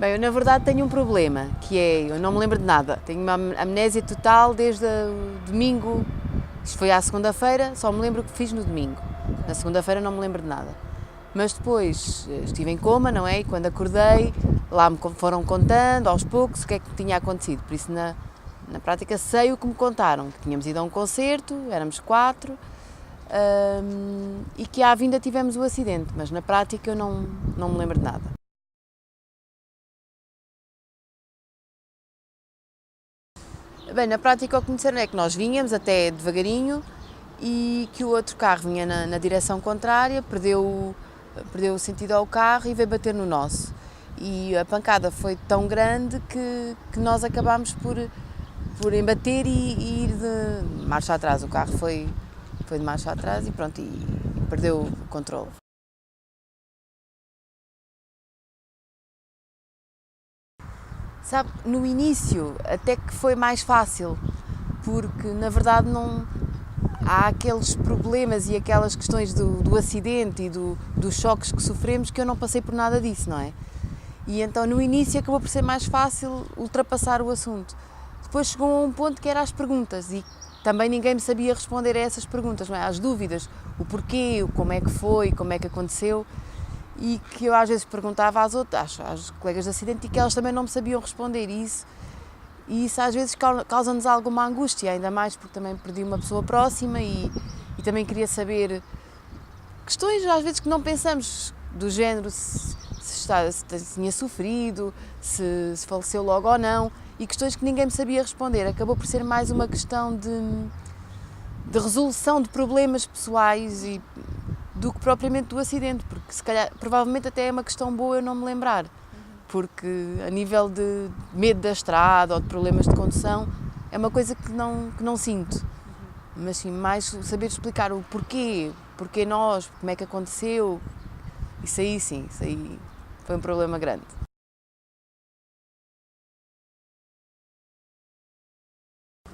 Bem, eu na verdade tenho um problema, que é, eu não me lembro de nada. Tenho uma amnésia total desde o domingo, isto foi à segunda-feira, só me lembro o que fiz no domingo. Na segunda-feira não me lembro de nada. Mas depois estive em coma, não é? E quando acordei, lá me foram contando aos poucos o que é que tinha acontecido. Por isso, na prática, sei o que me contaram, que tínhamos ido a um concerto, éramos 4, e que à vinda tivemos o acidente, mas na prática eu não me lembro de nada. Bem, na prática o que me disseram é que nós vinhamos até devagarinho e que o outro carro vinha na direção contrária, perdeu o sentido ao carro e veio bater no nosso. E a pancada foi tão grande que nós acabámos por embater e ir de marcha atrás. O carro foi de marcha atrás e pronto, e perdeu o controle. Sabe, no início até que foi mais fácil, porque na verdade não há aqueles problemas e aquelas questões do acidente e dos choques que sofremos que eu não passei por nada disso, não é? E então no início acabou por ser mais fácil ultrapassar o assunto. Depois chegou a um ponto que era as perguntas e também ninguém me sabia responder a essas perguntas, não é? Às dúvidas, o porquê, como é que foi, como é que aconteceu, e que eu às vezes perguntava às colegas de acidente e que elas também não me sabiam responder, e isso às vezes causa-nos alguma angústia, ainda mais porque também perdi uma pessoa próxima e também queria saber questões às vezes que não pensamos, do género se tinha sofrido, se faleceu logo ou não, e questões que ninguém me sabia responder. Acabou por ser mais uma questão de resolução de problemas pessoais do que propriamente do acidente, porque se calhar, provavelmente até é uma questão boa eu não me lembrar, porque a nível de medo da estrada ou de problemas de condução é uma coisa que não sinto, mas sim mais saber explicar o porquê nós, como é que aconteceu, isso aí sim, isso aí foi um problema grande.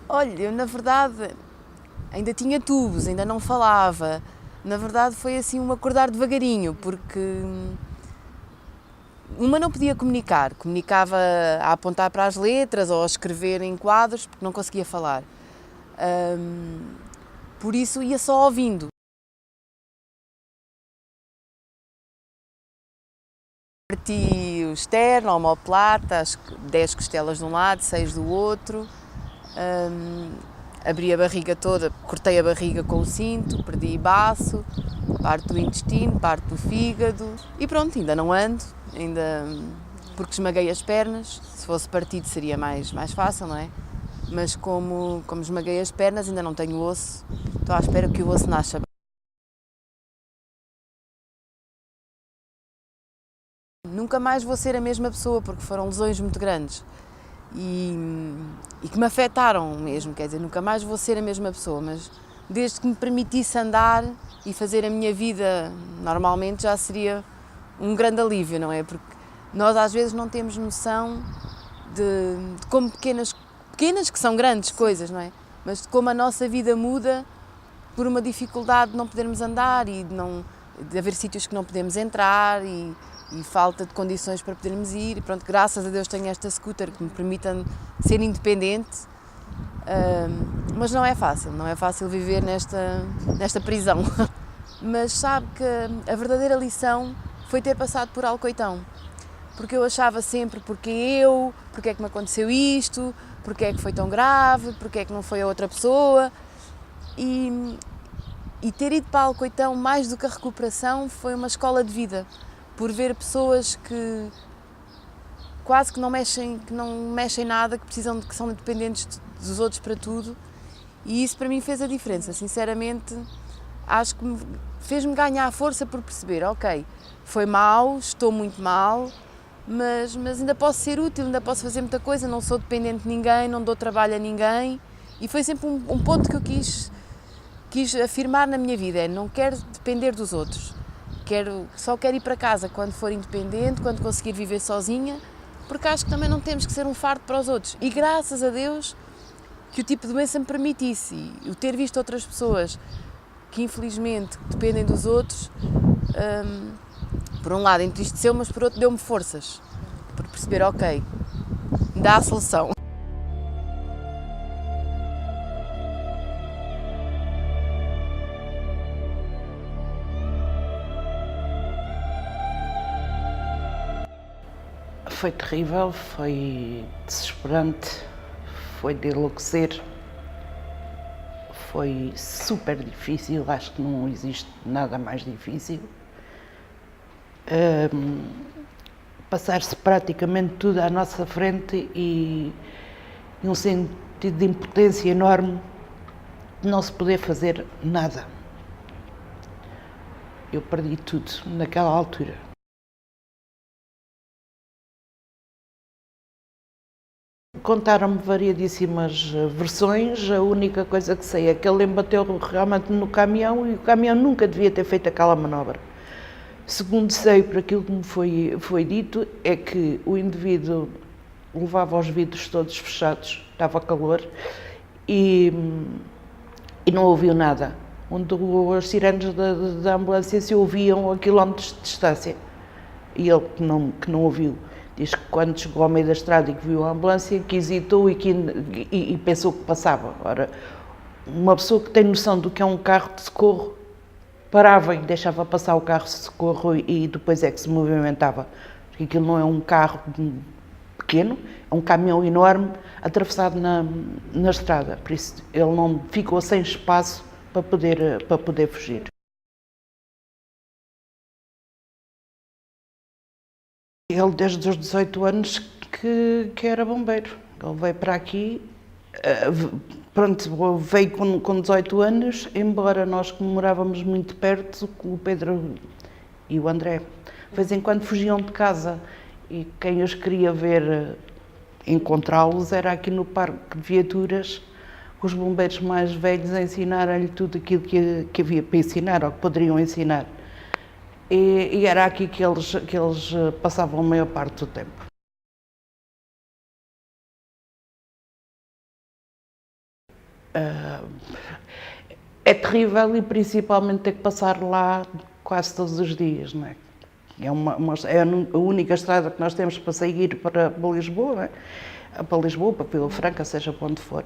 Olha, eu na verdade ainda tinha tubos, ainda não falava, na verdade foi assim um acordar devagarinho, porque uma não podia comunicar, comunicava a apontar para as letras ou a escrever em quadros, porque não conseguia falar. Por isso ia só ouvindo. Parti o externo, a omoplata, 10 costelas de um lado, 6 do outro. Abri a barriga toda, cortei a barriga com o cinto, perdi baço, parte do intestino, parte do fígado e pronto, ainda não ando, porque esmaguei as pernas. Se fosse partido seria mais fácil, não é? Mas como esmaguei as pernas, ainda não tenho osso, estou à espera que o osso nasça. Nunca mais vou ser a mesma pessoa, porque foram lesões muito grandes e que me afetaram mesmo, quer dizer, nunca mais vou ser a mesma pessoa, mas desde que me permitisse andar e fazer a minha vida normalmente já seria um grande alívio, não é? Porque nós às vezes não temos noção de como pequenas que são grandes coisas, não é? Mas de como a nossa vida muda por uma dificuldade de não podermos andar e de haver sítios que não podemos entrar e falta de condições para podermos ir. E pronto, graças a Deus tenho esta scooter que me permite ser independente, mas não é fácil viver nesta prisão. Mas sabe que a verdadeira lição foi ter passado por Alcoitão, porque eu achava sempre porque é que me aconteceu isto, porque é que foi tão grave, porque é que não foi a outra pessoa, e ter ido para Alcoitão, mais do que a recuperação, foi uma escola de vida, por ver pessoas que quase que não mexem nada, que são dependentes dos outros para tudo, e isso para mim fez a diferença, sinceramente. Acho que fez-me ganhar força por perceber, ok, foi mal, estou muito mal, mas ainda posso ser útil, ainda posso fazer muita coisa, não sou dependente de ninguém, não dou trabalho a ninguém, e foi sempre um ponto que eu quis afirmar na minha vida, não quero depender dos outros, só quero ir para casa quando for independente, quando conseguir viver sozinha, porque acho que também não temos que ser um fardo para os outros, e graças a Deus que o tipo de doença me permitisse, e o ter visto outras pessoas que infelizmente dependem dos outros, por um lado entristeceu, mas por outro deu-me forças, porque perceber, ok, dá a solução. Foi terrível, foi desesperante, foi de enlouquecer, foi super difícil, acho que não existe nada mais difícil. Passar-se praticamente tudo à nossa frente e um sentido de impotência enorme de não se poder fazer nada. Eu perdi tudo naquela altura. Contaram-me variadíssimas versões, a única coisa que sei é que ele embateu realmente no caminhão e o caminhão nunca devia ter feito aquela manobra. Segundo sei, por aquilo que me foi dito, é que o indivíduo levava os vidros todos fechados, estava calor, e não ouviu nada. Onde as sirenes da ambulância se ouviam a quilómetros de distância. E ele que não ouviu. Diz que quando chegou ao meio da estrada e que viu a ambulância, que hesitou e pensou que passava. Ora, uma pessoa que tem noção do que é um carro de socorro, parava e deixava passar o carro de socorro e depois é que se movimentava. Porque aquilo não é um carro pequeno, é um caminhão enorme atravessado na estrada. Por isso ele não ficou sem espaço para poder fugir. Ele desde os 18 anos que era bombeiro. Ele veio para aqui, pronto, veio com 18 anos, embora nós comemorávamos muito perto, o Pedro e o André. De vez em quando fugiam de casa e quem os queria ver, encontrá-los, era aqui no parque de viaturas, os bombeiros mais velhos a ensinarem-lhe tudo aquilo que havia para ensinar, ou que poderiam ensinar. E era aqui que eles passavam a maior parte do tempo. É terrível e principalmente ter que passar lá quase todos os dias, não é? É a única estrada que nós temos para sair para Lisboa, não é? Para Lisboa, para Vila Franca, seja para onde for.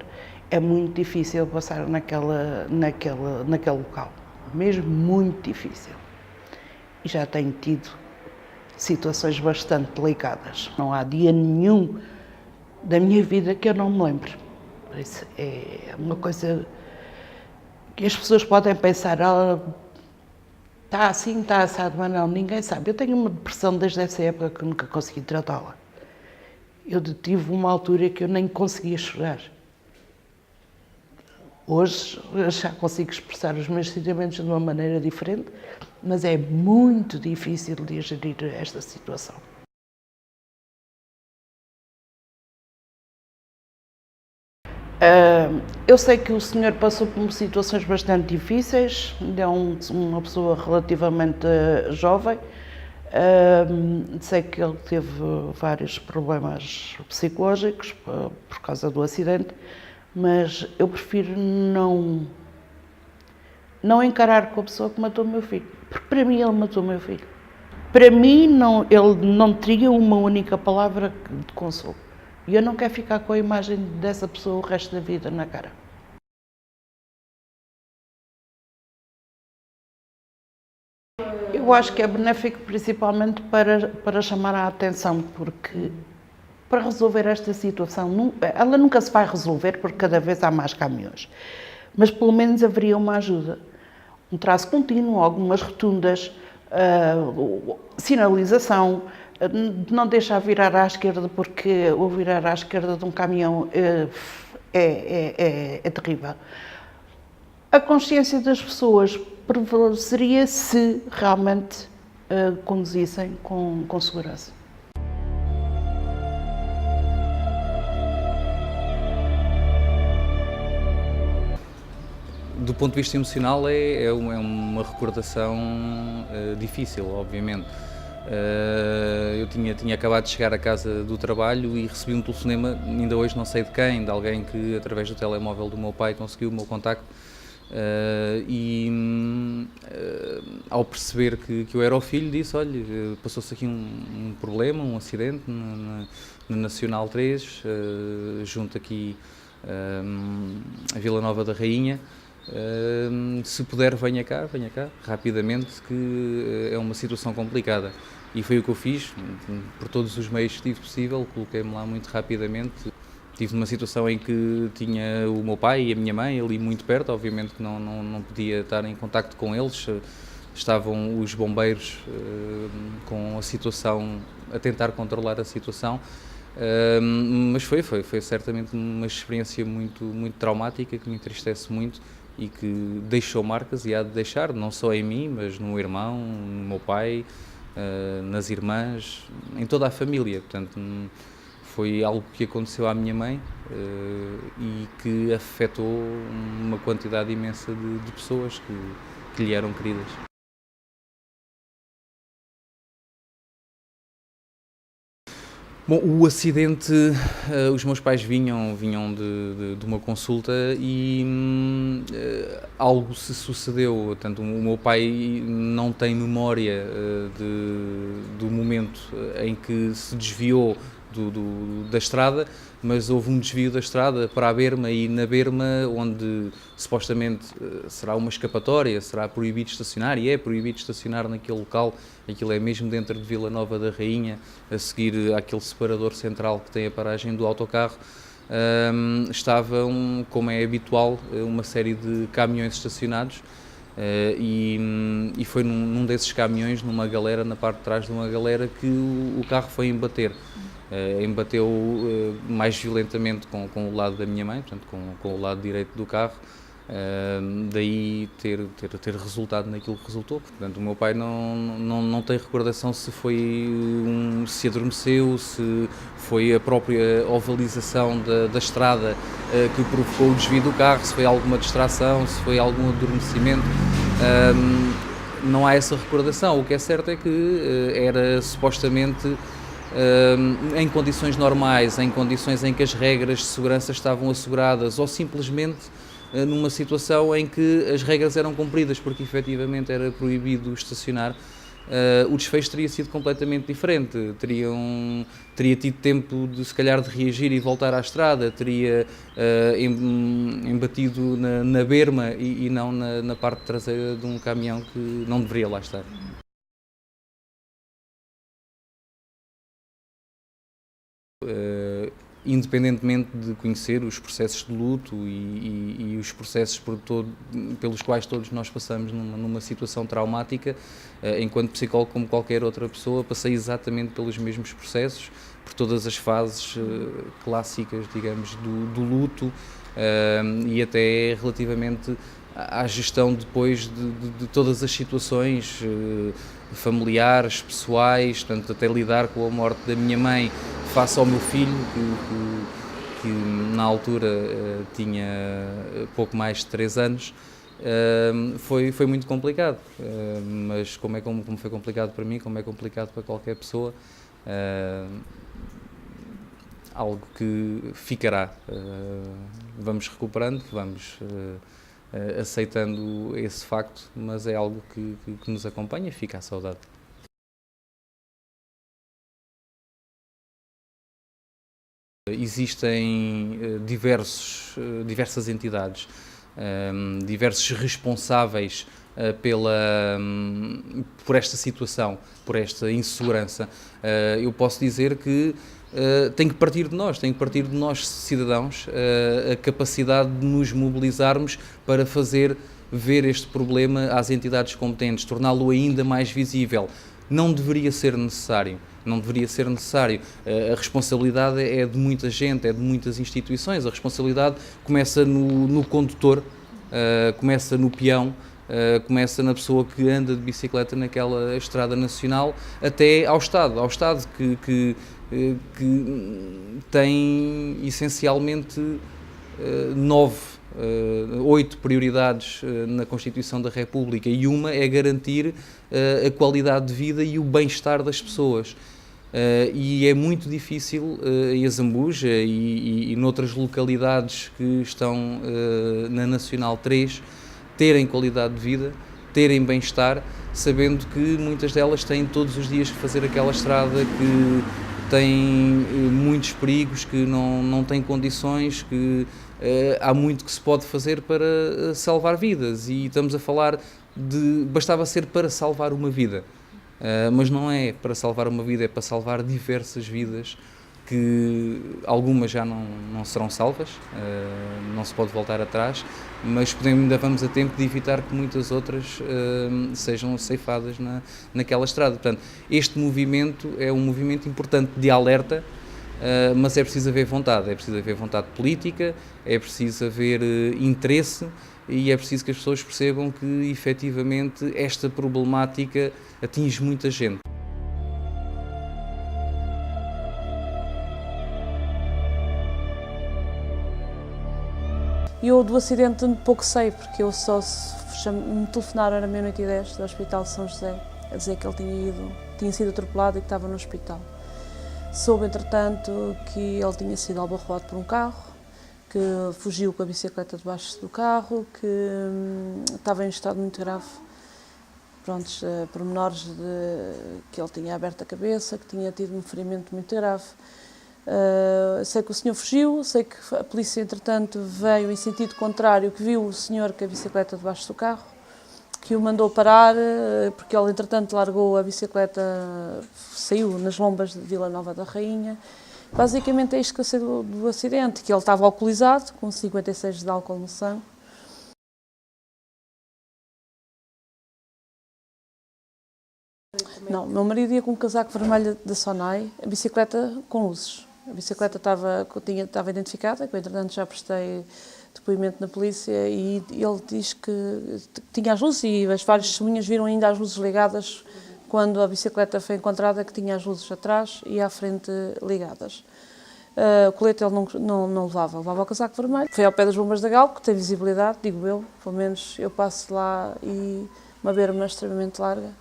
É muito difícil passar naquele local, mesmo muito difícil. E já tenho tido situações bastante delicadas. Não há dia nenhum da minha vida que eu não me lembre. Isso é uma coisa que as pessoas podem pensar, está assim, está assado, mas não, ninguém sabe. Eu tenho uma depressão desde essa época que nunca consegui tratá-la. Eu tive uma altura que eu nem conseguia chorar. Hoje já consigo expressar os meus sentimentos de uma maneira diferente, mas é muito difícil de gerir esta situação. Eu sei que o senhor passou por situações bastante difíceis, é uma pessoa relativamente jovem, sei que ele teve vários problemas psicológicos por causa do acidente, mas eu prefiro não encarar com a pessoa que matou o meu filho, porque para mim ele matou o meu filho. Para mim ele não teria uma única palavra de consolo. E eu não quero ficar com a imagem dessa pessoa o resto da vida na cara. Eu acho que é benéfico principalmente para chamar a atenção, porque para resolver esta situação, ela nunca se vai resolver porque cada vez há mais caminhões, mas pelo menos haveria uma ajuda, um traço contínuo, algumas rotundas, sinalização, não deixar virar à esquerda porque o virar à esquerda de um caminhão é terrível. A consciência das pessoas prevaleceria se realmente conduzissem com segurança. Do ponto de vista emocional é uma recordação difícil, obviamente. Eu tinha acabado de chegar à casa do trabalho e recebi um telefonema, ainda hoje não sei de quem, de alguém que através do telemóvel do meu pai conseguiu o meu contacto Ao perceber que eu era o filho, disse, olha, passou-se aqui um problema, um acidente na Nacional 3, junto aqui a Vila Nova da Rainha, se puder venha cá, rapidamente, que é uma situação complicada. E foi o que eu fiz, por todos os meios que tive possível, coloquei-me lá muito rapidamente. Tive uma situação em que tinha o meu pai e a minha mãe ali muito perto, obviamente que não podia estar em contacto com eles. Estavam os bombeiros com a situação, a tentar controlar a situação, mas foi certamente uma experiência muito traumática, que me entristece muito e que deixou marcas e há de deixar, não só em mim, mas no meu irmão, no meu pai, nas irmãs, em toda a família. Portanto, foi algo que aconteceu à minha mãe e que afetou uma quantidade imensa de pessoas que lhe eram queridas. Bom, o acidente, os meus pais vinham de uma consulta e algo se sucedeu. Portanto, o meu pai não tem memória do momento em que se desviou da estrada, mas houve um desvio da estrada para a berma e na berma, onde supostamente será uma escapatória, será proibido estacionar, e é proibido estacionar naquele local. Aquilo é mesmo dentro de Vila Nova da Rainha, a seguir àquele separador central que tem a paragem do autocarro. Estavam, como é habitual, uma série de caminhões estacionados. E foi num desses caminhões, numa galera, na parte de trás de uma galera, que o carro foi embater. Embateu mais violentamente com o lado da minha mãe, portanto com o lado direito do carro, daí ter resultado naquilo que resultou. Portanto, o meu pai não tem recordação se se adormeceu, se foi a própria ovalização da estrada que provocou o desvio do carro, se foi alguma distração, se foi algum adormecimento. Não há essa recordação. O que é certo é que era supostamente em condições normais, em condições em que as regras de segurança estavam asseguradas, ou simplesmente numa situação em que as regras eram cumpridas, porque efetivamente era proibido estacionar, o desfecho teria sido completamente diferente. Teria tido tempo de, se calhar, de reagir e voltar à estrada, teria embatido na berma e não na parte traseira de um caminhão que não deveria lá estar. Independentemente de conhecer os processos de luto e os processos pelos quais todos nós passamos numa situação traumática, enquanto psicólogo, como qualquer outra pessoa, passei exatamente pelos mesmos processos, por todas as fases clássicas, digamos, do luto, e até relativamente à gestão depois de todas as situações familiares, pessoais, portanto, até lidar com a morte da minha mãe face ao meu filho, que na altura tinha pouco mais de 3 anos, foi muito complicado, mas como foi complicado para mim, como é complicado para qualquer pessoa, algo que ficará. Vamos recuperando, vamos aceitando esse facto, mas é algo que nos acompanha e fica a saudade. Existem diversas entidades, diversos responsáveis por esta situação, por esta insegurança. Eu posso dizer que tem que partir de nós cidadãos, a capacidade de nos mobilizarmos para fazer ver este problema às entidades competentes, torná-lo ainda mais visível. Não deveria ser necessário. A responsabilidade é de muita gente, é de muitas instituições. A responsabilidade começa no condutor, começa no peão, começa na pessoa que anda de bicicleta naquela estrada nacional, até ao Estado. Que tem essencialmente 8 prioridades na Constituição da República, e uma é garantir a qualidade de vida e o bem-estar das pessoas. E é muito difícil em Azambuja e noutras localidades que estão na Nacional 3 terem qualidade de vida, terem bem-estar, sabendo que muitas delas têm todos os dias que fazer aquela estrada, que tem muitos perigos, que não tem condições, que há muito que se pode fazer para salvar vidas, e estamos a falar bastava ser para salvar uma vida, mas não é para salvar uma vida, é para salvar diversas vidas, que algumas já não serão salvas, não se pode voltar atrás, mas ainda vamos a tempo de evitar que muitas outras sejam ceifadas naquela estrada. Portanto, este movimento é um movimento importante de alerta, mas é preciso haver vontade política, é preciso haver interesse, e é preciso que as pessoas percebam que, efetivamente, esta problemática atinge muita gente. Eu do acidente pouco sei, porque eu só me telefonaram, era meia-noite e 10, do Hospital de São José, a dizer que ele tinha sido atropelado e que estava no hospital. Soube, entretanto, que ele tinha sido albarroado por um carro, que fugiu com a bicicleta debaixo do carro, que estava em estado muito grave. Prontos, pormenores que ele tinha aberto a cabeça, que tinha tido um ferimento muito grave. Sei que o senhor fugiu, sei que a polícia, entretanto, veio em sentido contrário, que viu o senhor com a bicicleta debaixo do carro, que o mandou parar, porque ele, entretanto, largou a bicicleta, saiu nas lombas de Vila Nova da Rainha. Basicamente é isto que eu sei do acidente, que ele estava alcoolizado, com 56 de álcool no sangue. Não, o meu marido ia com um casaco vermelho da Sonai, a bicicleta com luzes. A bicicleta estava identificada, que eu, entretanto, já prestei depoimento na polícia, e ele diz que tinha as luzes, e as várias testemunhas viram ainda as luzes ligadas quando a bicicleta foi encontrada, que tinha as luzes atrás e à frente ligadas. O colete ele não levava o casaco vermelho. Foi ao pé das bombas da Galp, que tem visibilidade, digo eu, pelo menos eu passo lá, e uma berma extremamente larga,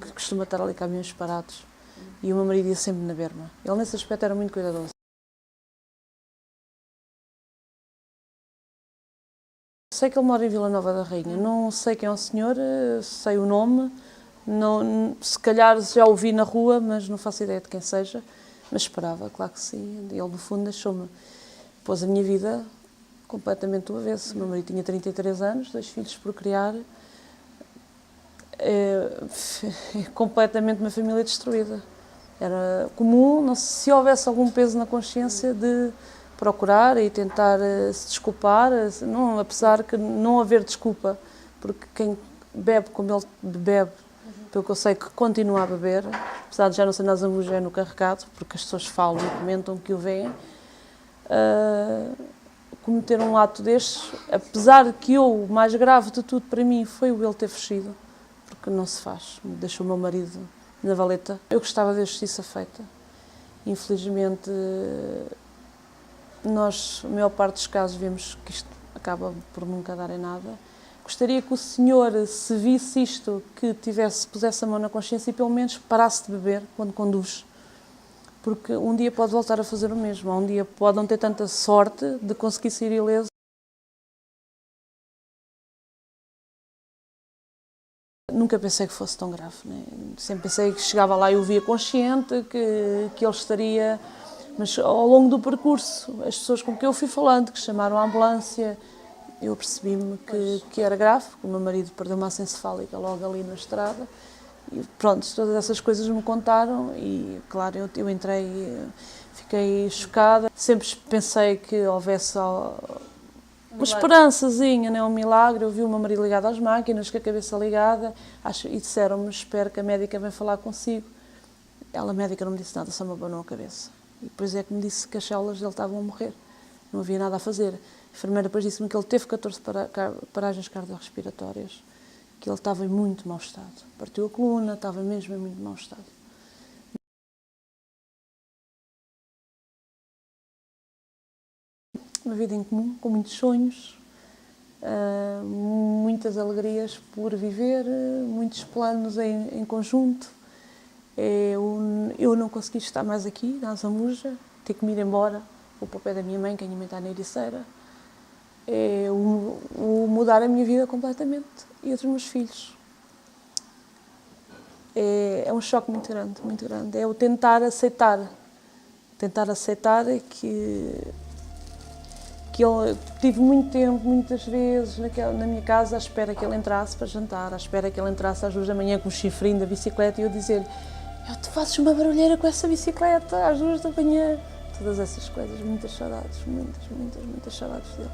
que costuma estar ali caminhões parados, e o meu marido ia sempre na berma. Ele nesse aspecto era muito cuidadoso. Sei que ele mora em Vila Nova da Rainha, não sei quem é o senhor, sei o nome, se calhar já o vi na rua, mas não faço ideia de quem seja, mas esperava, claro que sim. Ele, no fundo, deixou-me, pôs a minha vida completamente do avesso. O meu marido tinha 33 anos, 2 filhos por criar, completamente uma família destruída. Era comum, se houvesse algum peso na consciência, de procurar e tentar se desculpar, não, apesar que não haver desculpa, porque quem bebe como ele bebe, pelo que eu sei, que continua a beber, apesar de já não ser na Zambuja, no Carregado, porque as pessoas falam e comentam que o veem, cometer um ato destes, apesar de que o mais grave de tudo para mim foi o ele ter fugido, porque não se faz, deixou o meu marido na valeta. Eu gostava de justiça feita. Infelizmente, nós, a maior parte dos casos, vemos que isto acaba por nunca dar em nada. Gostaria que o senhor, se visse isto, que pusesse a mão na consciência e pelo menos parasse de beber quando conduz. Porque um dia pode voltar a fazer o mesmo, um dia pode não ter tanta sorte de conseguir sair ileso. Nunca pensei que fosse tão grave, né? Sempre pensei que chegava lá e o via consciente, que ele estaria... Mas ao longo do percurso, as pessoas com quem eu fui falando, que chamaram a ambulância, eu percebi-me que era grave, porque o meu marido perdeu massa encefálica logo ali na estrada. E pronto, todas essas coisas me contaram e, claro, eu entrei, fiquei chocada. Sempre pensei que houvesse uma esperançazinha, né? Um milagre. Eu vi o meu marido ligado às máquinas, com a cabeça ligada, e disseram-me: espero que a médica venha falar consigo. A médica não me disse nada, só me abanou a cabeça. E depois é que me disse que as células dele estavam a morrer, não havia nada a fazer. A enfermeira depois disse-me que ele teve 14 paragens cardiorrespiratórias, que ele estava em muito mau estado. Partiu a coluna, estava mesmo em muito mau estado. Uma vida em comum, com muitos sonhos, muitas alegrias por viver, muitos planos em conjunto. Eu não consegui estar mais aqui, na Zambuja, ter que me ir embora, vou para o pé da minha mãe, que a minha mãe está na Ericeira. é o mudar a minha vida completamente e a dos meus filhos. É um choque muito grande. É o tentar aceitar que eu tive muito tempo, muitas vezes, na minha casa, à espera que ele entrasse para jantar, à espera que ele entrasse às 2 da manhã com o chifrinho da bicicleta e eu dizer-lhe: tu fazes uma barulheira com essa bicicleta às 2 da manhã. Todas essas coisas, muitas saudades, muitas saudades dele.